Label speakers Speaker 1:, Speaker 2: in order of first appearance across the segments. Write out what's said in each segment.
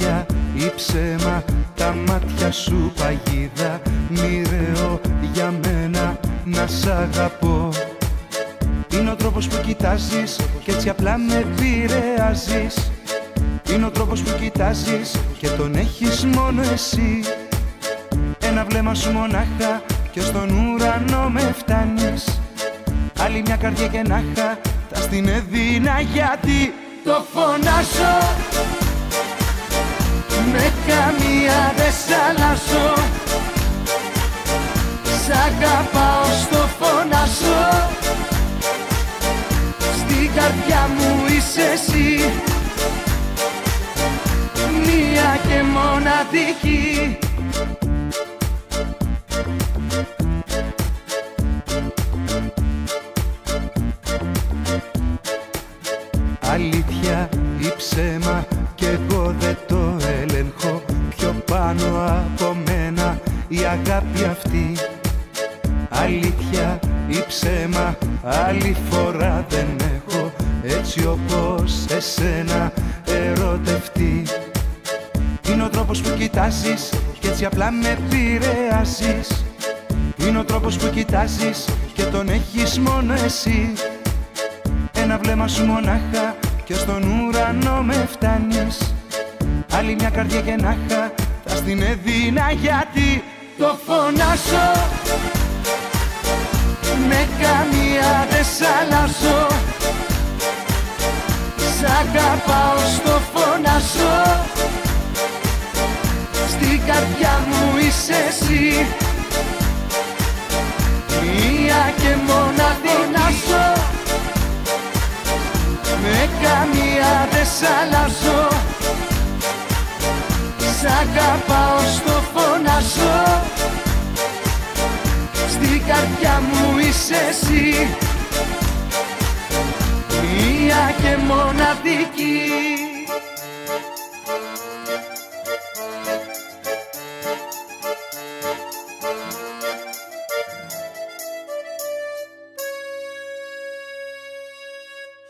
Speaker 1: Αλήθεια ή ψέμα, τα μάτια σου παγίδα, μοιραίο για μένα να σ' αγαπώ. Είναι ο τρόπος που κοιτάζεις κι έτσι απλά με επηρεάζεις. Είναι ο τρόπος που κοιτάζεις και τον έχεις μόνο εσύ. Ένα βλέμμα σου μονάχα κι ως τον ουρανό με φτάνεις. Άλλη μια καρδιά και να είχα, τα στην έδινα γιατί το φωνάζω. Με καμία δεν σ' αλλάζω. Σ' αγαπάω, στο φωνάζω. Στην καρδιά μου είσαι εσύ, μία και μοναδική. Αλήθεια ή ψέμα κι εγώ δεν το έλεγχω. Πιο πάνω από μένα η αγάπη αυτή. Αλήθεια ή ψέμα, άλλη φορά δεν έχω έτσι όπως εσένα ερωτευτεί. Είναι ο τρόπος που κοιτάζεις κι έτσι απλά με επηρεάζεις. Είναι ο τρόπος που κοιτάζεις και τον έχεις μόνο εσύ. Ένα βλέμμα σου μονάχα κι ως τον ουρανό με φτάνεις. Άλλη μια καρδιά και να είχα, θα στην έδινα γιατί το φωνάζω. Με καμία δεν σ' αλλάζω. Σ' αγαπάω, στο φωνάζω. Στην καρδιά μου είσαι εσύ, μία και μοναδική. Με καμία δεν σ' αλλάζω. Σ' αγαπάω, στο φωνάζω. Στην καρδιά μου είσαι εσύ, μία και μοναδική.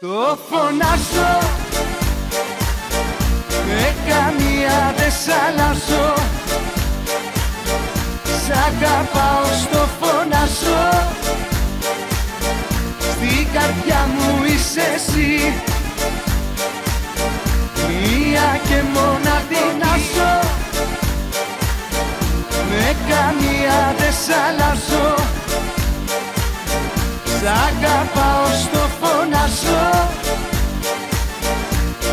Speaker 1: Το φωνάζω. Με καμία δεν σ' αλλάζω. Σ' αγαπάω, στο φωνάζω. Στην καρδιά μου είσαι εσύ, μία και μοναδική. Με καμία δεν σ' αλλάζω. Σ' αγαπάω, στο φωνάζω.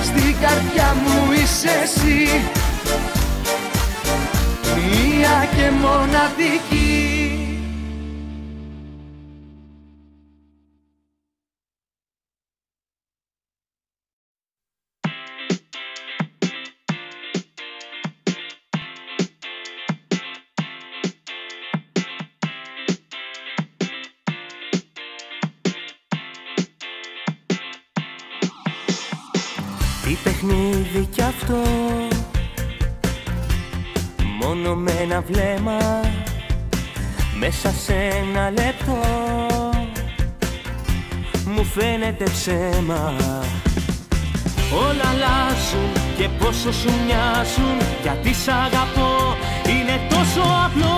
Speaker 1: Στην καρδιά μου είσαι εσύ, μία και μοναδική.
Speaker 2: Τι παιχνίδι κι αυτό, μόνο με ένα βλέμμα, μέσα σε ένα λεπτό, μου φαίνεται ψέμα. Όλα αλλάζουν και πόσο σου μοιάζουν, γιατί σ' αγαπώ, είναι τόσο απλό.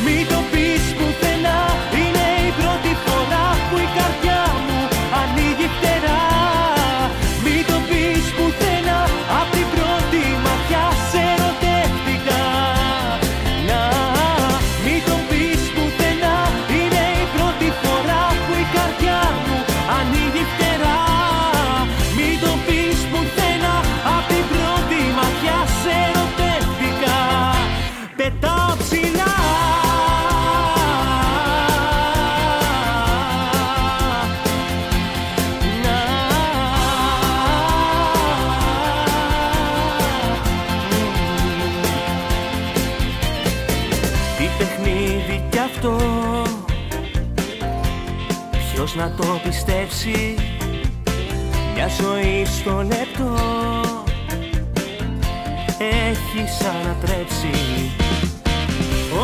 Speaker 2: Μην το πεις πουθενά, είναι η πρώτη φορά που η καρδιά μου ανοίγει φτερά. Μην το πεις πουθενά, απ' την πρώτη ματιά σε ερωτεύτηκα. Να, μην το πεις πουθενά, είναι η πρώτη φορά που η καρδιά μου ανοίγει φτερά. Μην το πεις πουθενά, απ' την πρώτη ματιά σε ερωτεύτηκα. Πετάω ψηλά. Ποιος να το πιστέψει, μια ζωή στο λεπτό έχεις ανατρέψει.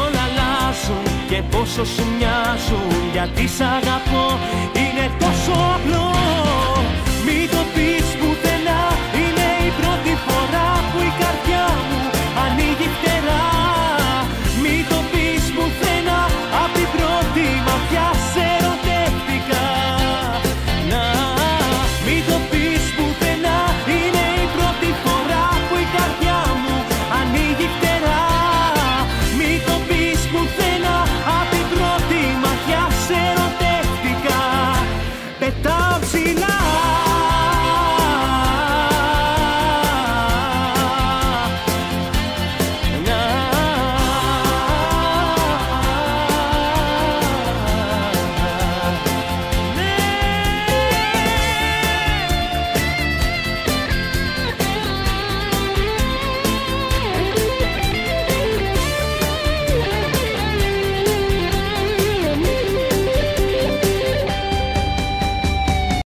Speaker 2: Όλα αλλάζουν και πόσο σου μοιάζουν, γιατί σ' αγαπώ, είναι τόσο απλό. Μην το πεις